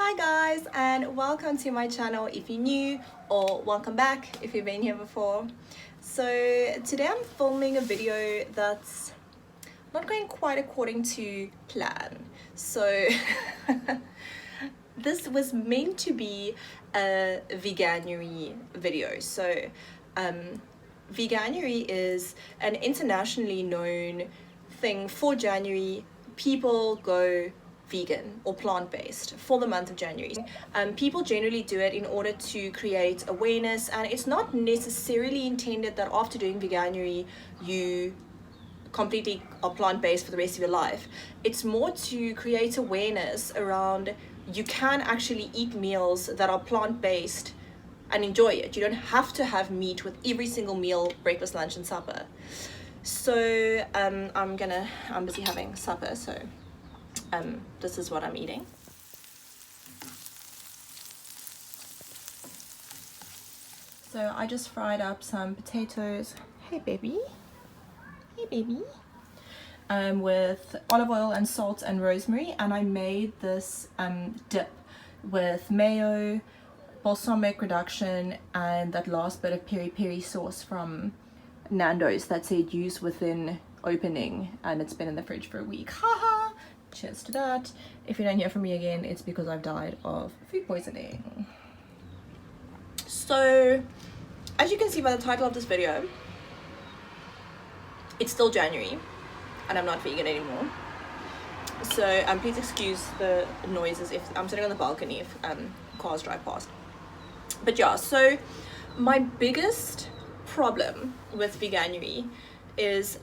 Hi guys, and welcome to my channel if you're new, or welcome back if you've been here before. So today I'm filming a video that's not going quite according to plan. So this was meant to be a Veganuary video. So Veganuary is an internationally known thing for January. People go vegan or plant-based for the month of January. People generally do it in order to create awareness, and it's not necessarily intended that after doing Veganuary you completely are plant-based for the rest of your life. It's more to create awareness around you can actually eat meals that are plant-based and enjoy it. You don't have to have meat with every single meal, breakfast, lunch and supper. So I'm busy having supper, so this is what I'm eating. So I just fried up some potatoes. Hey baby, hey baby. With olive oil and salt and rosemary, and I made this dip with mayo, balsamic reduction, and that last bit of peri peri sauce from Nando's that said use within opening, and it's been in the fridge for a week. Haha! Cheers to that. If you don't hear from me again, it's because I've died of food poisoning. So, as you can see by the title of this video, it's still January, and I'm not vegan anymore. So please excuse the noises if I'm sitting on the balcony if cars drive past. But yeah, so my biggest problem with Veganuary is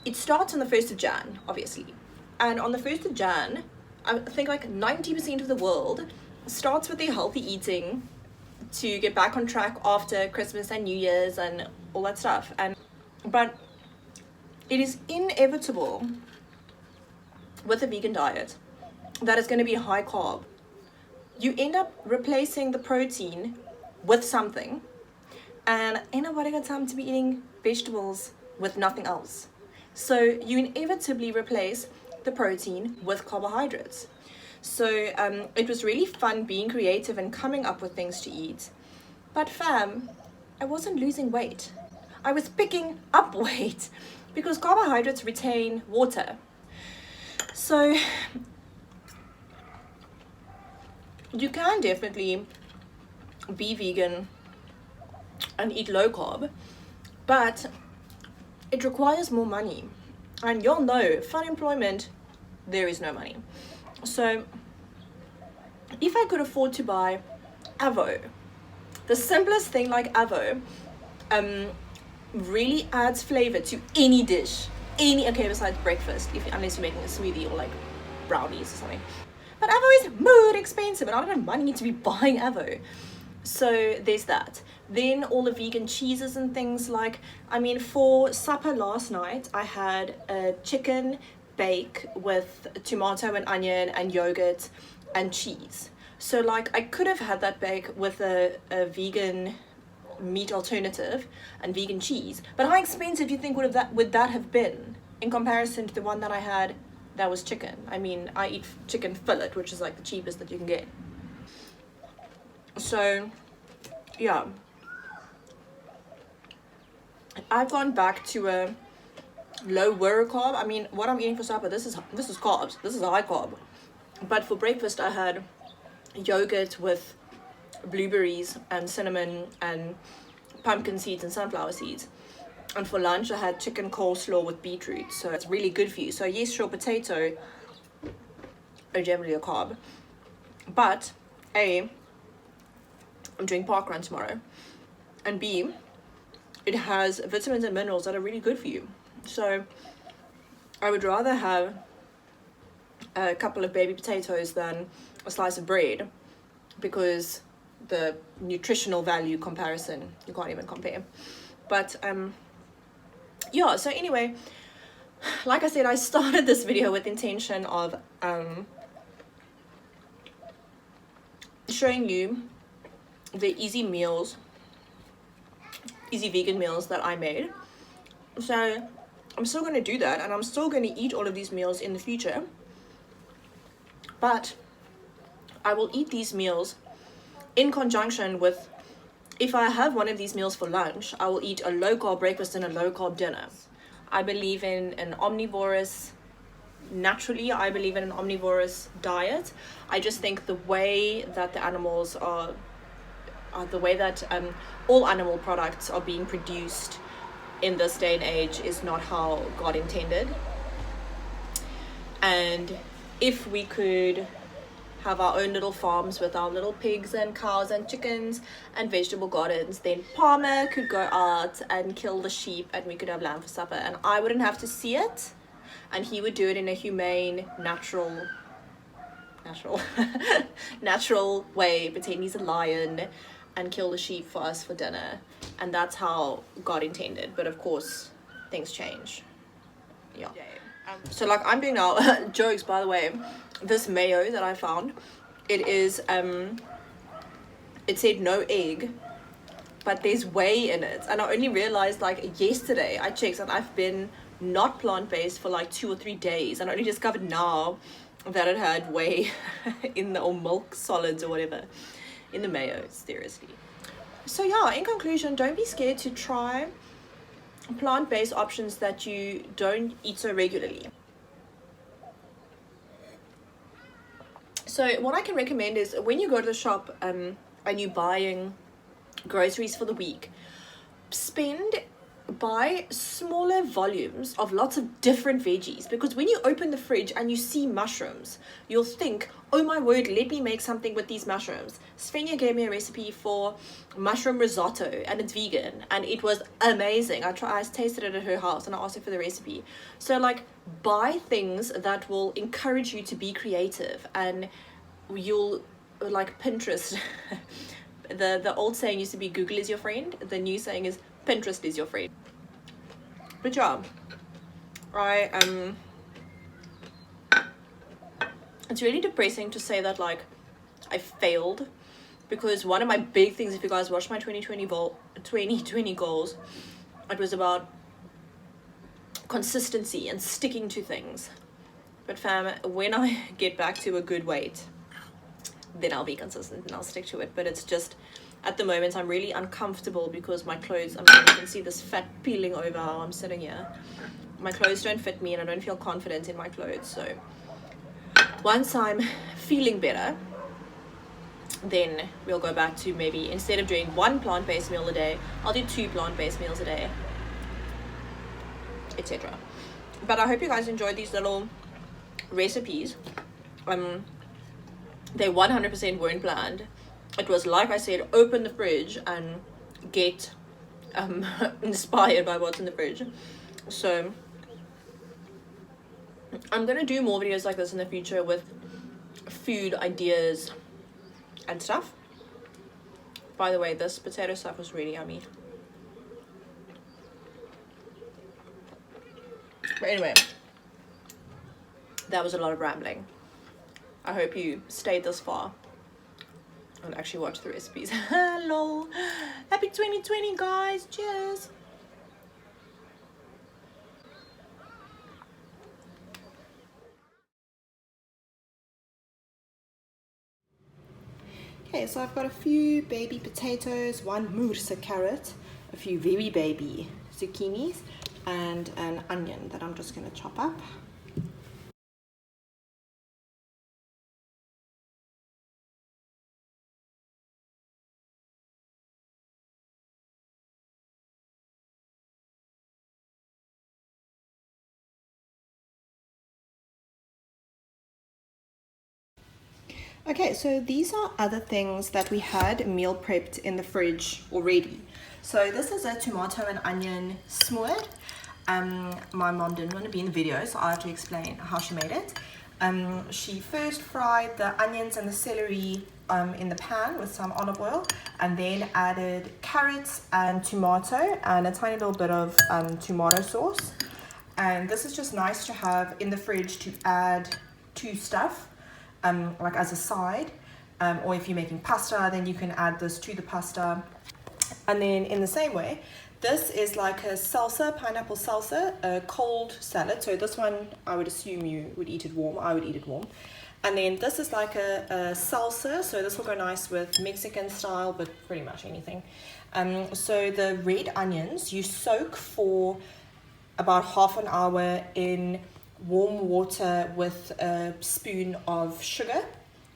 it starts on the 1st of Jan, obviously. And on the 1st of Jan, I think like 90% of the world starts with their healthy eating to get back on track after Christmas and New Year's and all that stuff. But it is inevitable with a vegan diet that it's going to be high carb. You end up replacing the protein with something, and ain't nobody got time to be eating vegetables with nothing else. So you inevitably replace the protein with carbohydrates. So it was really fun being creative and coming up with things to eat. But fam, I wasn't losing weight. I was picking up weight because carbohydrates retain water. So you can definitely be vegan and eat low carb, but it requires more money, and you'll know for unemployment there is no money. So if I could afford to buy avo, the simplest thing like avo really adds flavor to any dish, okay, besides breakfast, unless you're making a smoothie or like brownies or something. But avo is more expensive, and I don't have money to be buying avo. So there's that. Then all the vegan cheeses and things, like, I mean, for supper last night I had a chicken bake with tomato and onion and yogurt and cheese. So like I could have had that bake with a vegan meat alternative and vegan cheese, but how expensive do you think would that have been in comparison to the one that I had that was chicken? I mean, I eat chicken fillet, which is like the cheapest that you can get. So yeah, I've gone back to a lower carb. I mean, what I'm eating for supper, this is carbs, this is high carb. But for breakfast I had yogurt with blueberries and cinnamon and pumpkin seeds and sunflower seeds, and for lunch I had chicken coleslaw with beetroot. So it's really good for you. So yes, sure, potato are generally a carb, but A, I'm doing parkrun tomorrow, and B, it has vitamins and minerals that are really good for you. So I would rather have a couple of baby potatoes than a slice of bread, because the nutritional value comparison, you can't even compare. But yeah, so anyway, like I said, I started this video with the intention of showing you the easy vegan meals that I made. So I'm still going to do that, and I'm still going to eat all of these meals in the future. But I will eat these meals in conjunction with, if I have one of these meals for lunch, I will eat a low carb breakfast and a low carb dinner. I believe in an omnivorous, naturally, I believe in an omnivorous diet. I just think the way that the animals are the way that all animal products are being produced in this day and age is not how God intended. And if we could have our own little farms with our little pigs and cows and chickens and vegetable gardens, then Palmer could go out and kill the sheep and we could have lamb for supper, and I wouldn't have to see it, and he would do it in a humane, natural natural way, pretend he's a lion and kill the sheep for us for dinner. And that's how God intended, but of course things change. Yeah. So like I'm doing now jokes, by the way, this mayo that I found, it is it said no egg, but there's whey in it, and I only realized like yesterday I checked, and I've been not plant-based for like 2 or 3 days, and I only discovered now that it had whey in the, or milk solids or whatever in the mayo. Seriously. So yeah, in conclusion, don't be scared to try plant-based options that you don't eat so regularly. So what I can recommend is when you go to the shop and you're buying groceries for the week, buy smaller volumes of lots of different veggies, because when you open the fridge and you see mushrooms, you'll think, oh my word, let me make something with these mushrooms. Svenja gave me a recipe for mushroom risotto, and it's vegan, and it was amazing. I tasted it at her house and I asked her for the recipe. So like, buy things that will encourage you to be creative, and you'll like Pinterest. The old saying used to be Google is your friend. The new saying is Pinterest is your friend. Good job. It's really depressing to say that like I failed, because one of my big things, if you guys watch my 2020 goals, it was about consistency and sticking to things. But fam, when I get back to a good weight, then I'll be consistent and I'll stick to it. But it's just, at the moment, I'm really uncomfortable because my clothes, I mean, you can see this fat peeling over how I'm sitting here. My clothes don't fit me and I don't feel confident in my clothes. So once I'm feeling better, then we'll go back to maybe, instead of doing 1 plant-based meal a day, I'll do 2 plant-based meals a day, etc. But I hope you guys enjoyed these little recipes. They 100% weren't planned. It was, like I said, open the fridge and get inspired by what's in the fridge. So I'm gonna do more videos like this in the future with food ideas and stuff. By the way, this potato stuff was really yummy. But anyway, that was a lot of rambling. I hope you stayed this far and actually watch the recipes. Lol. Happy 2020, guys. Cheers. Okay, so I've got a few baby potatoes, 1 moerse carrot, a few very baby zucchinis, and an onion that I'm just going to chop up. Okay, so these are other things that we had meal prepped in the fridge already. So this is a tomato and onion smoor. My mom didn't want to be in the video, so I have to explain how she made it. She first fried the onions and the celery in the pan with some olive oil, and then added carrots and tomato and a tiny little bit of tomato sauce. And this is just nice to have in the fridge to add to stuff. Like as a side, or if you're making pasta, then you can add this to the pasta. And then in the same way, this is like a salsa, pineapple salsa, a cold salad. So this one, I would assume you would eat it warm. I would eat it warm. And then this is like a salsa, so this will go nice with Mexican style, but pretty much anything. So the red onions you soak for about half an hour in warm water with a spoon of sugar,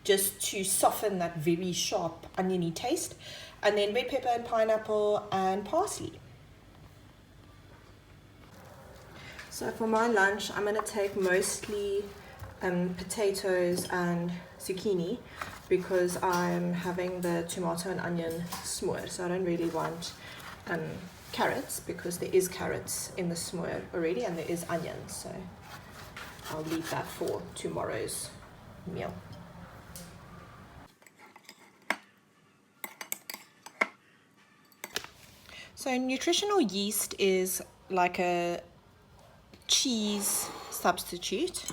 just to soften that very sharp oniony taste. And then red pepper and pineapple and parsley. So for my lunch, I'm going to take mostly potatoes and zucchini, because I'm having the tomato and onion smoor. So I don't really want carrots, because there is carrots in the smoor already and there is onions. So I'll leave that for tomorrow's meal. So nutritional yeast is like a cheese substitute.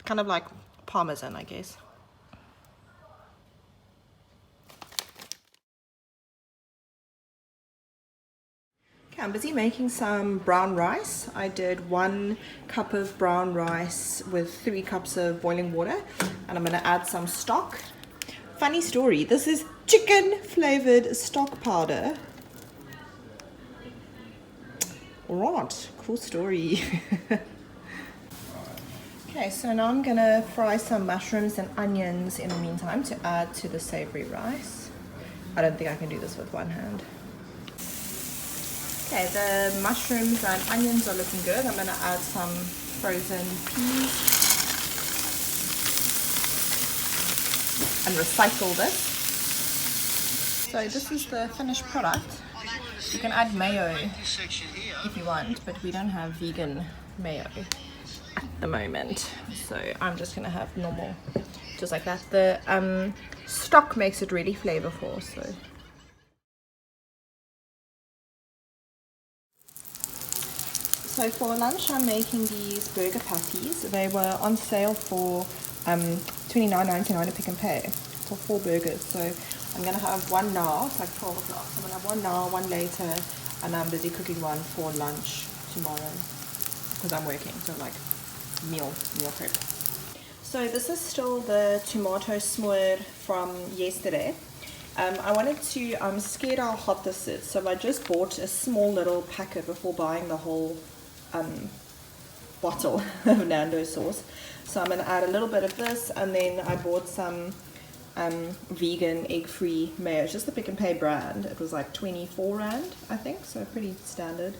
Kind of like Parmesan, I guess. Okay, I'm busy making some brown rice. I did 1 cup of brown rice with 3 cups of boiling water, and I'm going to add some stock. Funny story, this is chicken flavored stock powder. Alright, cool story. Okay, so now I'm going to fry some mushrooms and onions in the meantime to add to the savory rice. I don't think I can do this with one hand. Okay, the mushrooms and onions are looking good. I'm going to add some frozen peas and recycle this. So this is the finished product. You can add mayo if you want, but we don't have vegan mayo at the moment, so I'm just gonna have normal, just like that. The stock makes it really flavorful. So for lunch I'm making these burger patties. They were on sale for $29.99 at Pick n Pay for 4 burgers. So I'm gonna have one now. It's like 12 o'clock. So I'm gonna have one now, one later, and I'm busy cooking one for lunch tomorrow because I'm working. So like meal prep. So this is still the tomato smoor from yesterday. I wanted to, I'm scared how hot this is, so I just bought a small little packet before buying the whole bottle of Nando sauce. So I'm going to add a little bit of this, and then I bought some vegan egg-free mayo. It's just the Pick n Pay brand. It was like 24 Rand, I think, so pretty standard.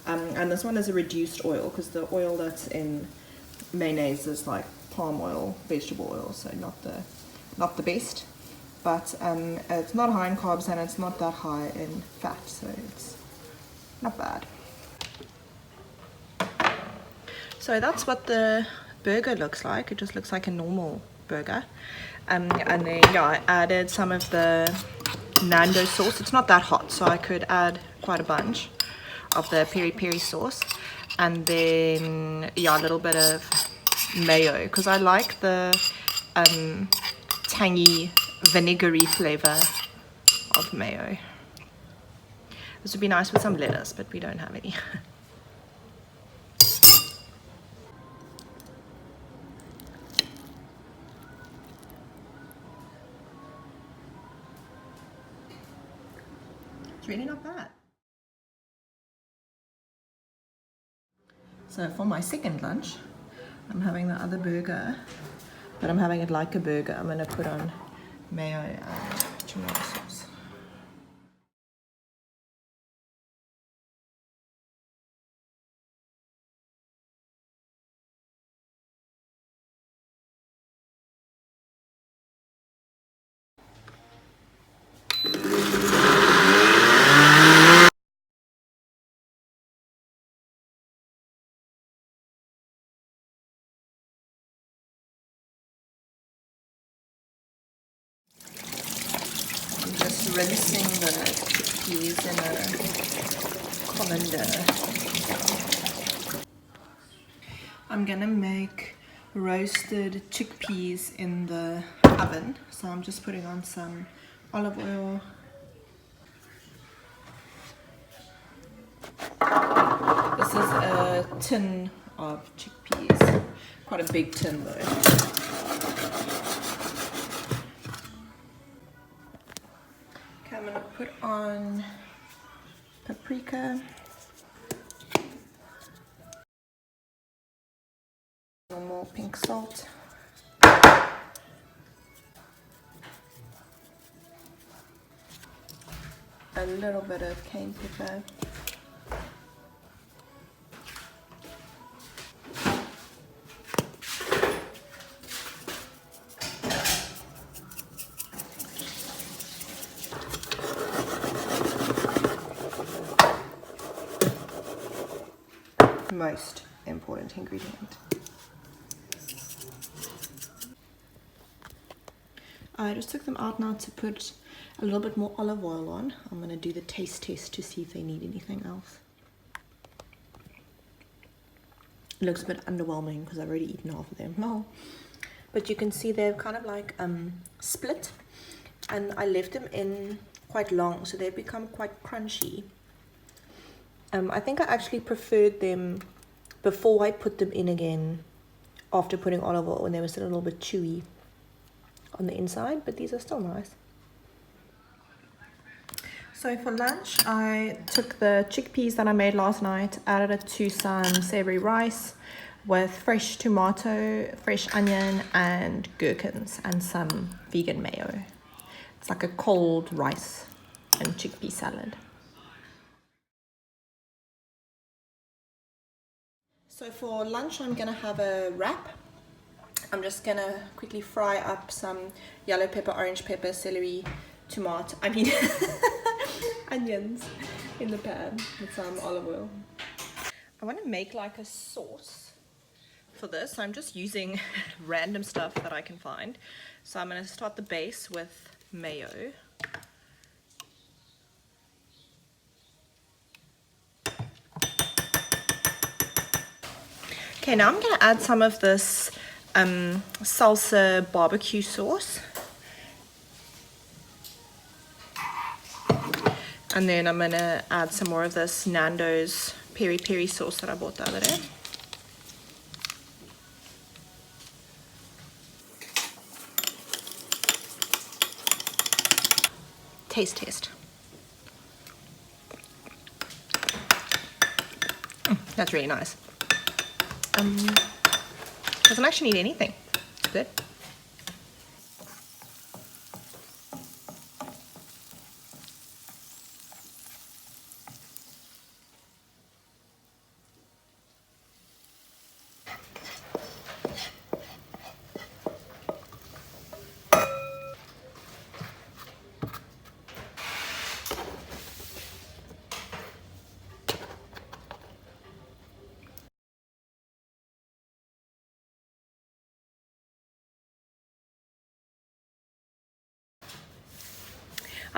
And this one is a reduced oil, because the oil that's in mayonnaise is like palm oil, vegetable oil, so not the best. But it's not high in carbs and it's not that high in fat, so it's not bad. So that's what the burger looks like. It just looks like a normal burger. And then yeah, I added some of the Nando sauce. It's not that hot, so I could add quite a bunch of the peri peri sauce. And then yeah, a little bit of mayo, because I like the tangy vinegary flavor of mayo. This would be nice with some lettuce, but we don't have any. It's really not bad. So for my second lunch, I'm having the other burger, but I'm having it like a burger. I'm going to put on mayo and tomato sauce. I'm just rinsing the chickpeas in a colander. I'm gonna make roasted chickpeas in the oven, so I'm just putting on some olive oil tin of chickpeas. Quite a big tin though. Okay, I'm gonna put on paprika, normal pink salt, a little bit of cayenne pepper, most important ingredient. I just took them out now to put a little bit more olive oil on. I'm going to do the taste test to see if they need anything else. It looks a bit underwhelming because I've already eaten half of them. No. But you can see they're kind of like split, and I left them in quite long, so they've become quite crunchy. I think I actually preferred them before I put them in again after putting olive oil, when they were still a little bit chewy on the inside, but these are still nice. So for lunch, I took the chickpeas that I made last night, added it to some savory rice with fresh tomato, fresh onion, and gherkins, and some vegan mayo. It's like a cold rice and chickpea salad. So for lunch, I'm gonna have a wrap. I'm just gonna quickly fry up some yellow pepper, orange pepper, celery, tomato, onions in the pan with some olive oil. I want to make like a sauce for this, so I'm just using random stuff that I can find. So I'm going to start the base with mayo. Okay, now I'm going to add some of this salsa barbecue sauce. And then I'm going to add some more of this Nando's peri peri sauce that I bought the other day. Taste test. That's really nice. Doesn't actually need anything. It's good.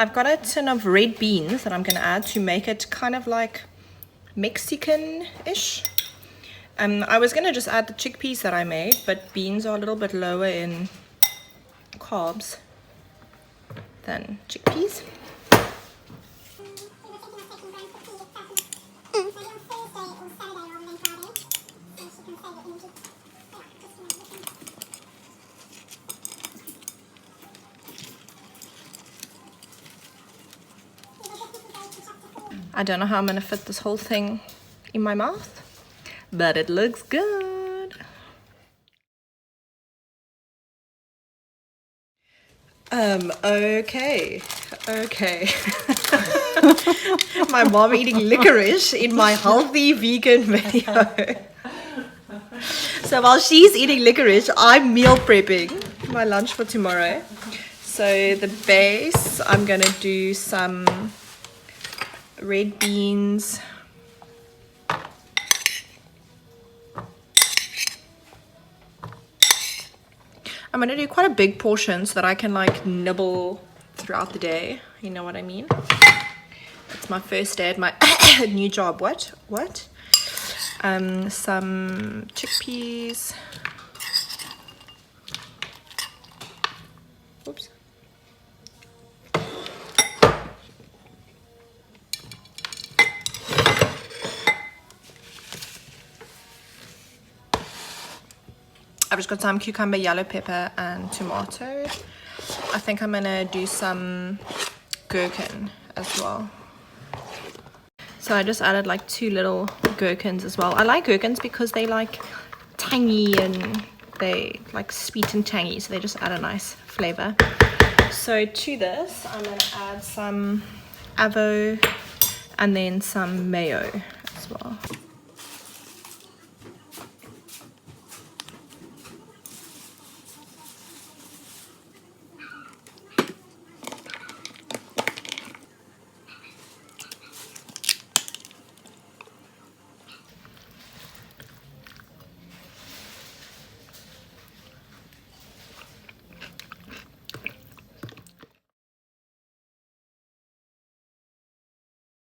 I've got a tin of red beans that I'm going to add to make it kind of like Mexican-ish. I was going to just add the chickpeas that I made, but beans are a little bit lower in carbs than chickpeas. I don't know how I'm going to fit this whole thing in my mouth, but it looks good. Okay. My mom eating licorice in my healthy vegan video. So while she's eating licorice, I'm meal prepping my lunch for tomorrow. So the base, I'm going to do some red beans, I'm going to do quite a big portion so that I can like nibble throughout the day, you know what I mean? It's my first day at my new job. What? Some chickpeas. Oops. I've just got some cucumber, yellow pepper, and tomato. I think I'm gonna do some gherkin as well. So I just added like 2 little gherkins as well. I like gherkins because they like tangy and they like sweet and tangy, so they just add a nice flavor. So to this, I'm gonna add some avo and then some mayo as well.